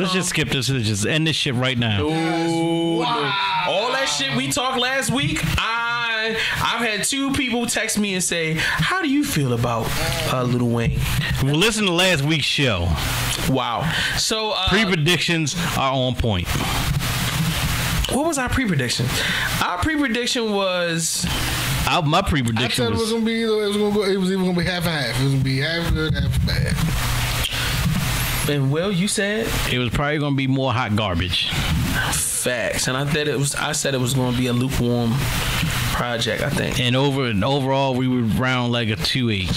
Let's just skip this. Let's just end this shit right now. Wow. All that shit we talked last week, I've had 2 people text me and say, how do you feel about Lil Wayne? Well, listen to last week's show. Wow. So pre-predictions are on point. What was our pre-prediction? Our pre-prediction was... my pre-prediction I said it was gonna be either. It was even gonna be half and half. It was gonna be half good, half bad. And Will, you said it was probably gonna be more hot garbage. Facts, and I said it was gonna be a lukewarm project. I think. And overall, we would round like a 2-8.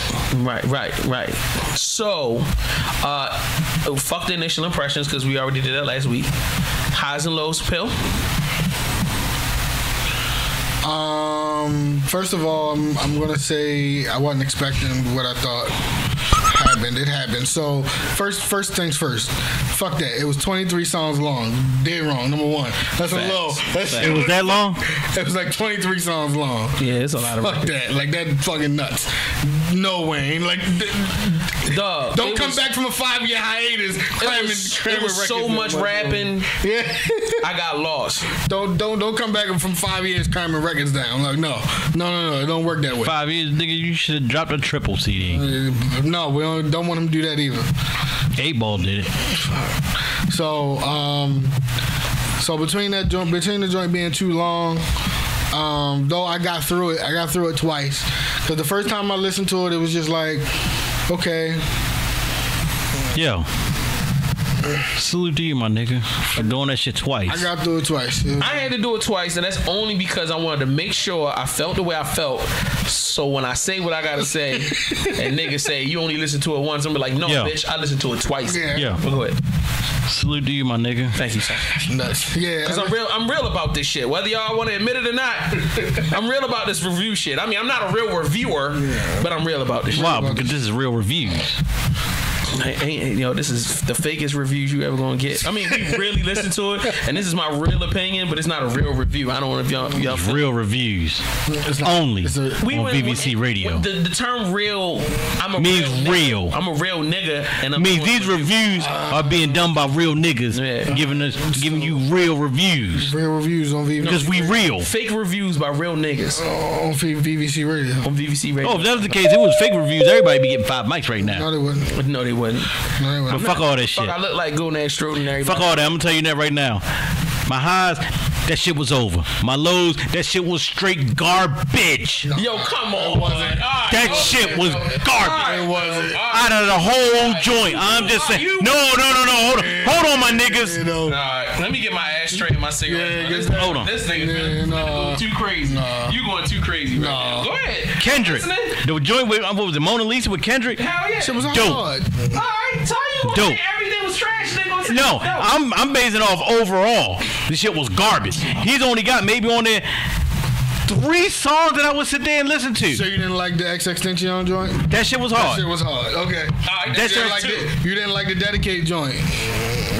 Right. So, fuck the initial impressions because we already did that last week. Highs and lows, Pill. First of all, I'm gonna say I wasn't expecting what I thought happened. It happened. So first things first. Fuck that. It was 23 songs long. Dead wrong. Number one. That's a low. It was that long? It was like 23 songs long. Yeah, it's a lot of fuck that. Like that fucking nuts. No way. Like dog. Don't come back from a 5-year hiatus. It was so much rapping. Yeah. I got lost. Don't come back from 5 years cramming records down. Like no. It don't work that way. 5 years, nigga. You should have dropped a triple CD. No, we don't want him to do that either. 8 Ball did it. So between the joint being too long, though I got through it twice. Because the first time I listened to it, it was just like, okay. Yo. Salute to you, my nigga, for doing that shit twice. I got through it twice. I had to do it twice, and that's only because I wanted to make sure I felt the way I felt. So when I say what I gotta say, and niggas say you only listen to it once, I'm like, no, bitch, I listened to it twice. Yeah. But go ahead. Salute to you, my nigga. Thank you, sir. Nuts. Yeah. Because I'm real about this shit. Whether y'all want to admit it or not, I'm real about this review shit. I mean, I'm not a real reviewer, but I'm real about this shit. Wow, because this is real reviews. This is the fakest reviews you ever gonna get. I mean, we really listen to it, and this is my real opinion, but it's not a real review. I don't know if y'all real reviews only on BBC Radio. The term "real" means real. I'm a real nigga, and means these reviews are being done by real niggas, giving you real reviews. Real reviews on BBC. Because we real. Fake reviews by real niggas on BBC Radio. On BBC Radio. Oh, if that was the case, it was fake reviews. Everybody be getting 5 mics right now. No, they wouldn't. No, they wouldn't. But fuck all that shit. I look like Gunnar Strode and everybody. Fuck all that. I'm gonna tell you that right now. My highs, that shit was over. My lows, that shit was straight garbage. Yo, come on, wasn't that shit was garbage. It wasn't. Out of the whole joint. I'm just saying. No. Hold on, my niggas. Let me get my ashtray and my cigarette. Hold on. This nigga's going too crazy. You going too crazy right now. Go ahead. Kendrick. The joint with, what was it, Mona Lisa with Kendrick? Hell yeah. Shit was dope. Hard. All right, tell you what. Everything was trash. No, I'm basing off overall. This shit was garbage. He's only got maybe on there 3 songs that I would sit there and listen to. So you didn't like the XXXTentacion joint? That shit was hard. That shit was hard. Okay. You didn't like the Dedicate joint.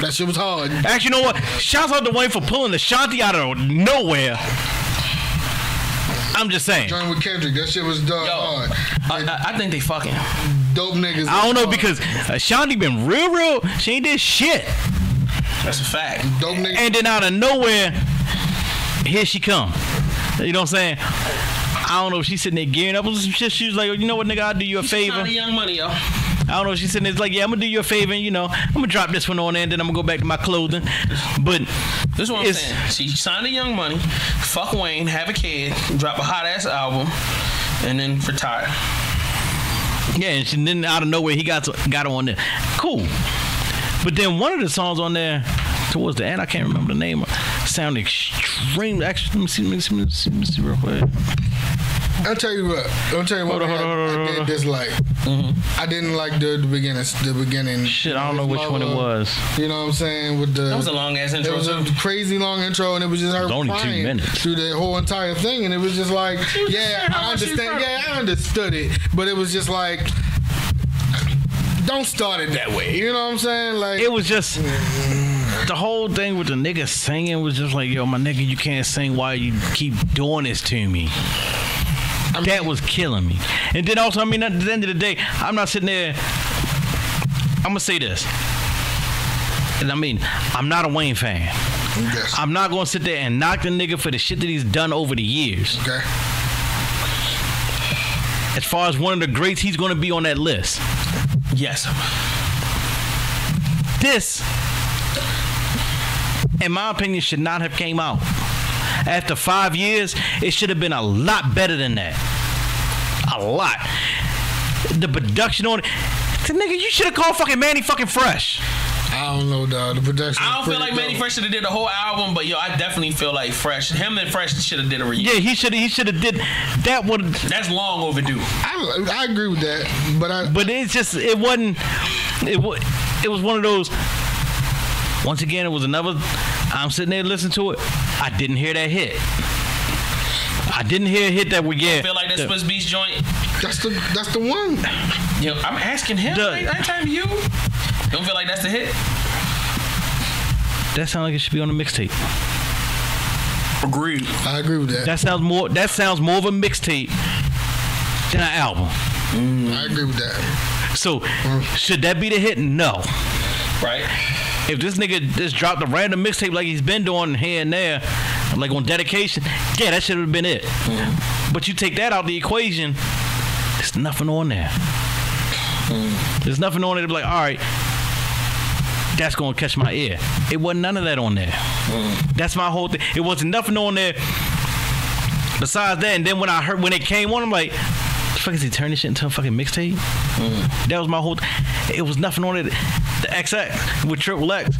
That shit was hard. Actually, you know what? Shouts out to Wayne for pulling the Shanti out of nowhere. I'm just saying. Joint with Kendrick, that shit was hard. I think they fucking dope niggas. I don't know because Ashanti been real. She ain't did shit. That's a fact. Dope niggas. And then out of nowhere, here she come. You know what I'm saying? I don't know if she's sitting there gearing up with some shit. She was like, you know what, nigga, I'll do you a favor. She's Young Money, yo. I don't know if she's sitting there like, yeah, I'm gonna do you a favor, and, I'm gonna drop this one on there, and then I'm gonna go back to my clothing. But this is what I'm saying. She signed to Young Money, fuck Wayne, have a kid, drop a hot ass album, and then retire. Yeah, and then out of nowhere he got on there. Cool. But then one of the songs on there towards the end, I can't remember the name. Sounded extreme. Actually, let me see real quick. I'll tell you what. I did dislike. I didn't like the beginning. Shit, I don't know which one it was. You know what I'm saying? That was a long ass intro. It was a crazy long intro, and it was just her only 2 minutes through the whole entire thing, and it was just like, I understand. Yeah, I understood it, but it was just like, don't start it that way. You know what I'm saying? Like, it was just. The whole thing with the nigga singing was just like, yo, my nigga, you can't sing while you keep doing this to me. That was killing me. And then also, at the end of the day, I'm not sitting there. I'm going to say this. And I mean, I'm not a Wayne fan. Yes. I'm not gonna sit there and knock the nigga for the shit that he's done over the years. Okay. As far as one of the greats, he's gonna be on that list. Yes. This, in my opinion, should not have came out. After 5 years, it should have been a lot better than that. A lot. The production on it. Nigga, you should have called fucking Manny fucking Fresh. I don't know, dog. The production. I don't feel like Manny Fresh should have did the whole album, but yo, I definitely feel like Fresh. Him and Fresh should have did a reunion. Yeah, he should have did that one. That's long overdue. I agree with that, but it's just it wasn't. It was one of those. Once again, it was another. I'm sitting there listening to it. I didn't hear that hit. I didn't hear a hit that we get. I feel like that Swiss Beats joint. That's the one. Yo, I'm asking him. I ain't talking to you. Don't feel like that's the hit. That sounds like it should be on a mixtape. Agreed. I agree with that. That sounds more of a mixtape than an album. I agree with that. So, should that be the hit? No. Right. If this nigga just dropped a random mixtape like he's been doing here and there, like on Dedication, yeah, that should have been it. But you take that out the equation, there's nothing on there. There's nothing on it to be like, all right, that's going to catch my ear. It wasn't none of that on there. That's my whole thing. It wasn't nothing on there besides that. And then when it came on, I'm like, the fuck is he turning this shit into a fucking mixtape? That was my whole thing. It was nothing on it. The XX with Triple X.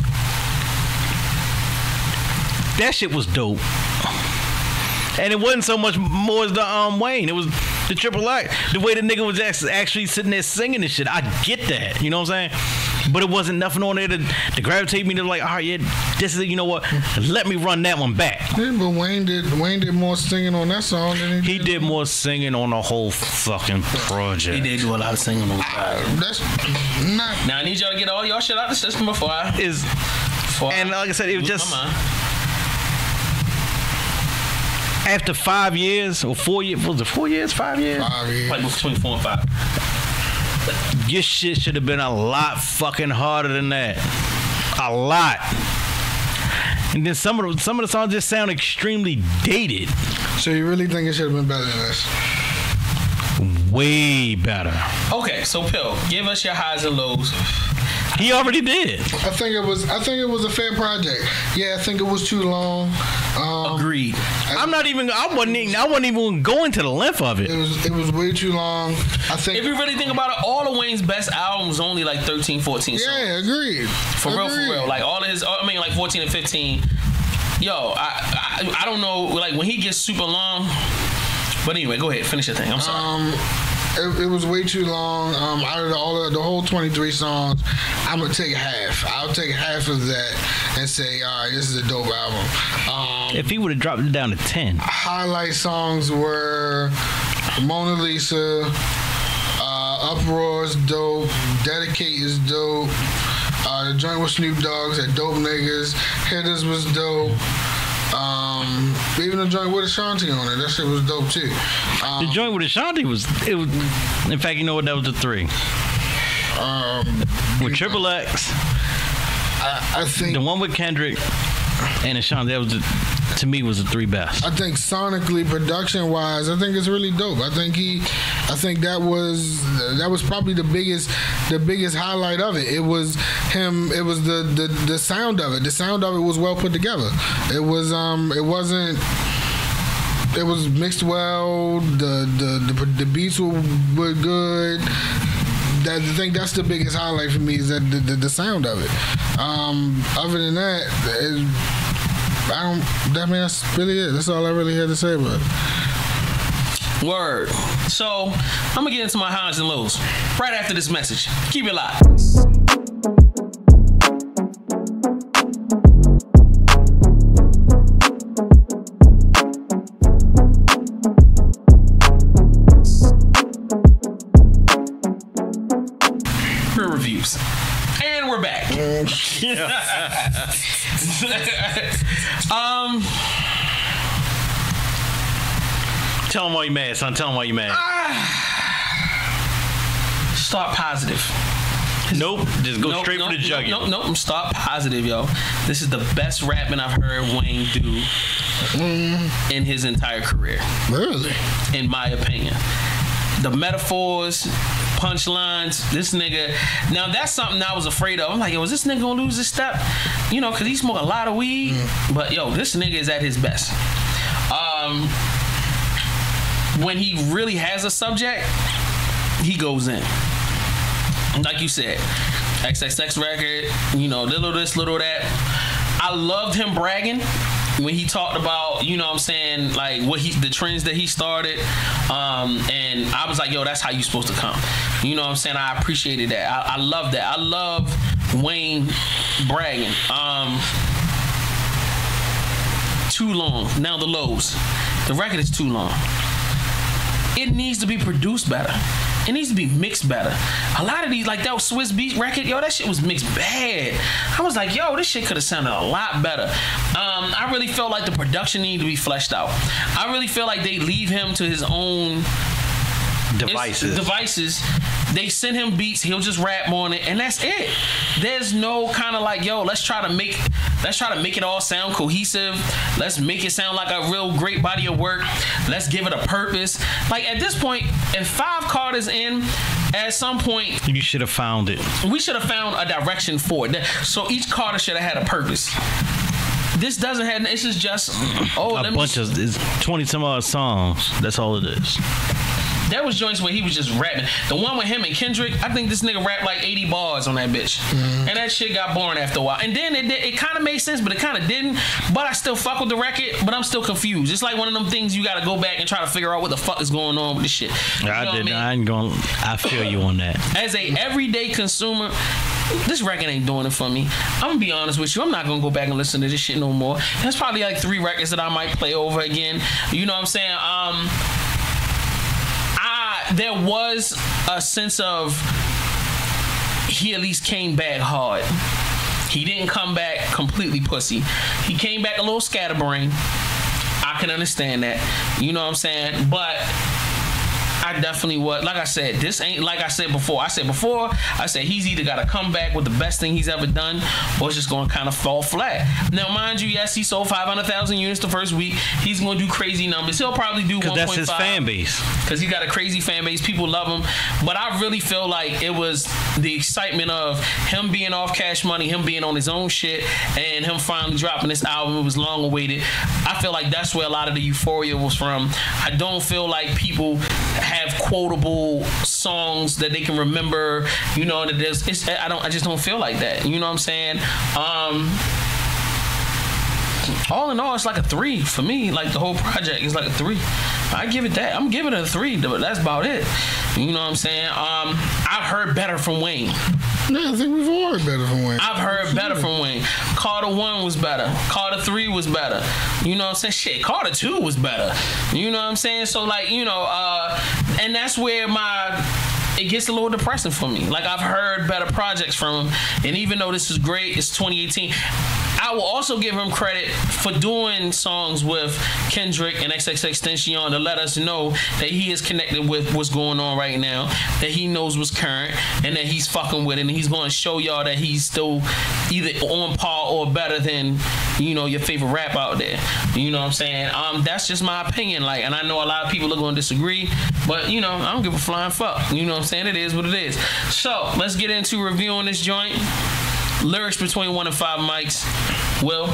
That shit was dope. And it wasn't so much more as the Wayne. It was the Triple X. The way the nigga was actually sitting there singing this shit. I get that. You know what I'm saying? But it wasn't nothing on there to gravitate me to like, all right, yeah, this is it. You know what? Let me run that one back. Yeah, but Wayne did more singing on that song than he did more singing on the whole fucking project. He did do a lot of singing on that's not. Now I need y'all to get all y'all shit out the system before I. And like I said, it was just. After 5 years or 4 years, was it 4 years, 5 years? 5 years. Like between 4 and 5. Your shit should have been a lot fucking harder than that. A lot. And then some of the songs just sound extremely dated. So you really think it should have been better than this? Way better. Okay, so Pill, give us your highs and lows. He already did. I think it was a fair project. Yeah, I think it was too long. Agreed. I wasn't even going to the length of it. It was way too long. I think if you really think about it, all of Wayne's best albums only like 13, 14 songs. Yeah, agreed. For real. Like all of his, like 14 and 15. Yo, I don't know, like when he gets super long. But anyway, go ahead, finish your thing. I'm sorry. It was way too long. Out of the whole 23 songs, I'm gonna take half. I'll take half of that and say, all right, this is a dope album. If he would have dropped it down to 10. Highlight songs were Mona Lisa, Uproar is dope, Dedicate is dope, the joint with Snoop Dogg's at Dope Niggas, Hitters was dope. Even the joint with Ashanti on it, that shit was dope too. The joint with Ashanti was. In fact, you know what? That was the 3. With Triple X, I think the one with Kendrick and Ashanti, that was to me was the 3 best. I think sonically, production wise, I think it's really dope. I think that was probably the biggest highlight of it. It was him. It was the sound of it. The sound of it was well put together. It was It was mixed well. The beats were good. I think that's the biggest highlight for me is that the sound of it. Other than that, that's really it. That's all I really had to say about it. Word. So I'm gonna get into my highs and lows right after this message. Keep it live. Reviews. And we're back. Tell him why you mad, son. Tell him why you mad. Start positive. Nope. Just go straight for the jugular. Nope. Start positive, yo. This is the best rapping I've heard Wayne do in his entire career. Really? In my opinion. The metaphors, punchlines, this nigga. Now that's something I was afraid of. I'm like, yo, is this nigga gonna lose his step? You know, cause he smoke a lot of weed. But yo, this nigga is at his best. When he really has a subject, he goes in. Like you said, XXX record, you know, little this, little that. I loved him bragging when he talked about, you know what I'm saying, like the trends that he started. And I was like, yo, that's how you supposed to come. You know what I'm saying? I appreciated that. I love that. I love Wayne bragging. Too long. Now the lows. The record is too long. It needs to be produced better. It needs to be mixed better. A lot of these, like that Swiss Beat record, yo, that shit was mixed bad. I was like, yo, this shit could have sounded a lot better. I really felt like the production needed to be fleshed out. I really feel like they leave him to his own devices. They send him beats, he'll just rap on it, and that's it. There's no kind of like, yo, let's try to make it all sound cohesive. Let's make it sound like a real great body of work. Let's give it a purpose. Like at this point, and 5 Carters in, at some point you should have found it. We should have found a direction for it. So each Carter should have had a purpose. This doesn't have. This is just a bunch of 20 some odd songs. That's all it is. There was joints where he was just rapping. The one with him and Kendrick, I think this nigga rapped like 80 bars on that bitch. And that shit got boring after a while. And then it kind of made sense, but it kind of didn't. But I still fuck with the record, but I'm still confused. It's like one of them things you got to go back and try to figure out what the fuck is going on with this shit. I feel you on that. As a everyday consumer, this record ain't doing it for me. I'm gonna be honest with you. I'm not gonna go back and listen to this shit no more. There's probably like 3 records that I might play over again. You know what I'm saying? There was a sense of he at least came back hard. He didn't come back completely pussy. He came back a little scatterbrain. I can understand that. You know what I'm saying? But I definitely would. Like I said, this ain't like I said before. I said he's either got to come back with the best thing he's ever done, or it's just going to kind of fall flat. Now, mind you, yes, he sold 500,000 units the first week. He's going to do crazy numbers. He'll probably do 1.5. Because that's his fan base. Because he got a crazy fan base. People love him. But I really feel like it was the excitement of him being off Cash Money, him being on his own shit, and him finally dropping this album. It was long awaited. I feel like that's where a lot of the euphoria was from. I don't feel like people have quotable songs that they can remember, you know, that I just don't feel like that. You know what I'm saying? All in all, it's like a 3 for me. Like the whole project is like a 3. I give it that. I'm giving it a 3, but that's about it. You know what I'm saying? I've heard better from Wayne. Yeah, I think we've all heard better from Wayne. I've heard better from Wayne. Carter 1 was better. Carter 3 was better. You know what I'm saying? Shit, Carter 2 was better. You know what I'm saying? So like, you know, and that's where it gets a little depressing for me. Like I've heard better projects from him, and even though this is great, it's 2018. I will also give him credit for doing songs with Kendrick and XXXTentacion to let us know that he is connected with what's going on right now, that he knows what's current, and that he's fucking with it, and he's going to show y'all that he's still either on par or better than, you know, your favorite rap out there. You know what I'm saying? That's just my opinion. Like, and I know a lot of people are going to disagree, but you know, I don't give a flying fuck. You know what I'm saying? It is what it is. So let's get into reviewing this joint. Lyrics between 1 and 5 mics. Will?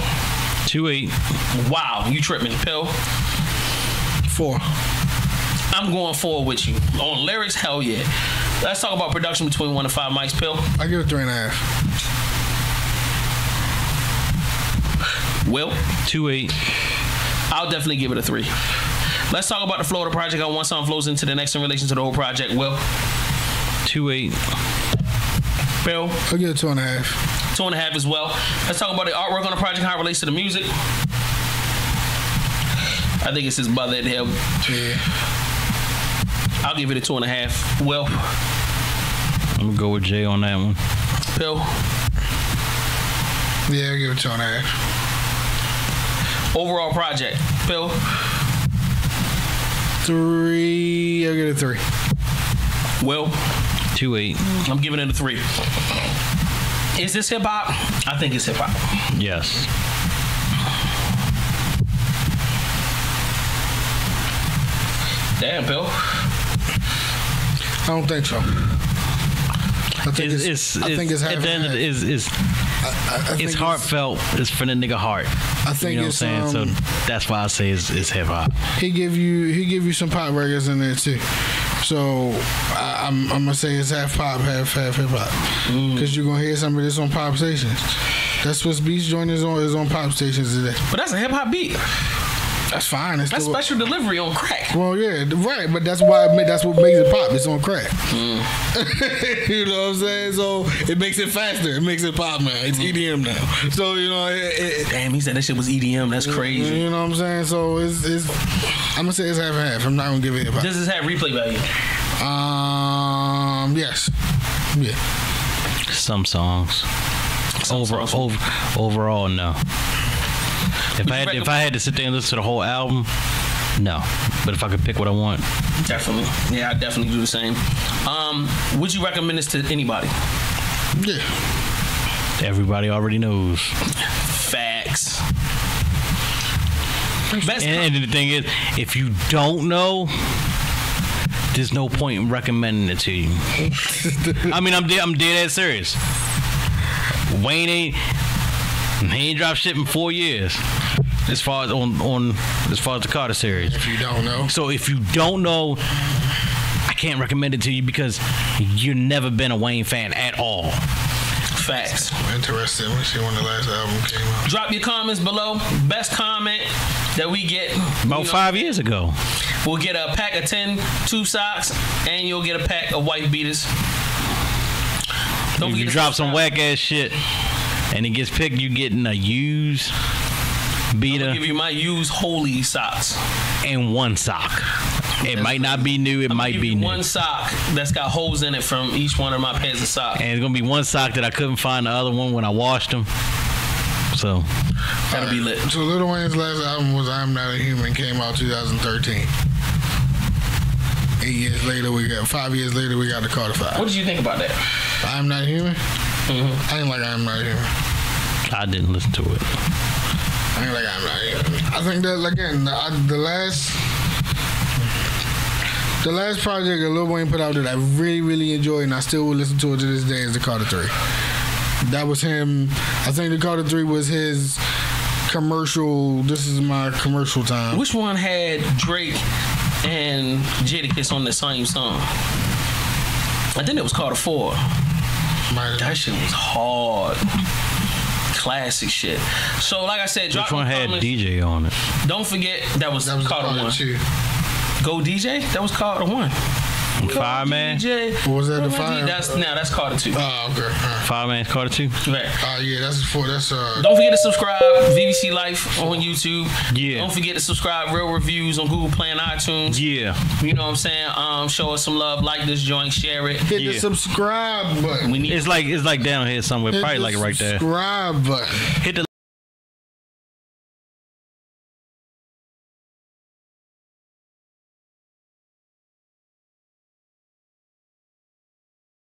2.8. Wow, you tripping, Pill? 4. I'm going 4 with you. On lyrics, hell yeah. Let's talk about production between 1 and 5 mics, Pill. I give it 3.5. Will? 2.8. I'll definitely give it a 3. Let's talk about the flow of the project. How one song flows into the next in relation to the whole project. Will? 2.8. Bill? I'll give it 2.5. 2.5 as well. Let's talk about the artwork on the project, how it relates to the music. I think it's his brother at him. Yeah. I'll give it a 2.5. Will? I'm gonna go with Jay on that one. Bill? Yeah, I'll give it 2.5. Overall project. Bill? 3. I'll give it a 3. Will? 2.8. I'm giving it a 3. Is this hip hop? I think it's hip hop. Yes. Damn, Bill. I don't think so. I think it's half at the end and half. I think it's heartfelt. It's for the nigga heart. I think you know it's what I'm saying. So that's why I say it's hip hop. He give you some pop records in there too. So I'm gonna say it's half pop, half hip hop. Because you're gonna hear some of this on pop stations. That's what Beast Joint is on pop stations today. But that's a hip hop beat. That's fine. That's special delivery on crack. Well, yeah, right. But that's why that's what makes it pop. It's on crack. You know what I'm saying? So it makes it faster. It makes it pop now. It's EDM now. So you know, damn, he said that shit was EDM. That's crazy. You know what I'm saying? So it's I'm gonna say it's half and half. I'm not gonna give it hip hop. Does this have replay value? Yes. Yeah. Some songs. Overall, no. If I had to sit there and listen to the whole album, no. But if I could pick what I want, definitely. Yeah, I definitely do the same. Would you recommend this to anybody? Yeah. Everybody already knows. Facts. And the thing is, if you don't know, there's no point in recommending it to you. I mean, I'm dead ass serious. Wayne ain't dropped shit in 4 years. As far as as far as the Carter series. If you don't know. So if you don't know, I can't recommend it to you because you've never been a Wayne fan at all. Facts. Interesting. Let's see when the last album came out. Drop your comments below. Best comment that we get. About 5 years ago. We'll get a pack of 2 socks, and you'll get a pack of white beaters. If you drop some whack ass shit and it gets picked, you getting a used beater. I'll give you my used holy socks. And 1 sock. It might not be new, it might be new. 1 sock that's got holes in it from each one of my pairs of socks. And it's gonna be 1 sock that I couldn't find the other one when I washed them. So that'll be lit. So Lil Wayne's last album was I'm Not a Human, came out 2013. 5 years later we got the Carter 5. What did you think about that? I'm Not a Human? I ain't like I'm Not a Human. I didn't listen to it. I ain't like I'm Not a Human. I think that again, the last project that Lil Wayne put out that I really, really enjoyed and I still will listen to it to this day is the Carter 3. That was him. I think the Carter 3 was his commercial. This is my commercial time. Which one had Drake and Jadakiss on the same song? I think it was Carter 4. That shit was hard. Classic shit. So like I said, drop which one had DJ on it? Don't forget that was Carter 1. Go DJ? That was Carter 1. Fireman? What was that? The Fire? That's Carter 2. Oh, okay. Fireman's Carter 2? Right. Yeah, that's. Don't forget to subscribe VBC Life on YouTube. Yeah. Don't forget to subscribe Real Reviews on Google Play and iTunes. Yeah. You know what I'm saying? Show us some love, like this joint, share it. Hit the subscribe button. It's like down here somewhere, probably like right there. Subscribe button. Hit the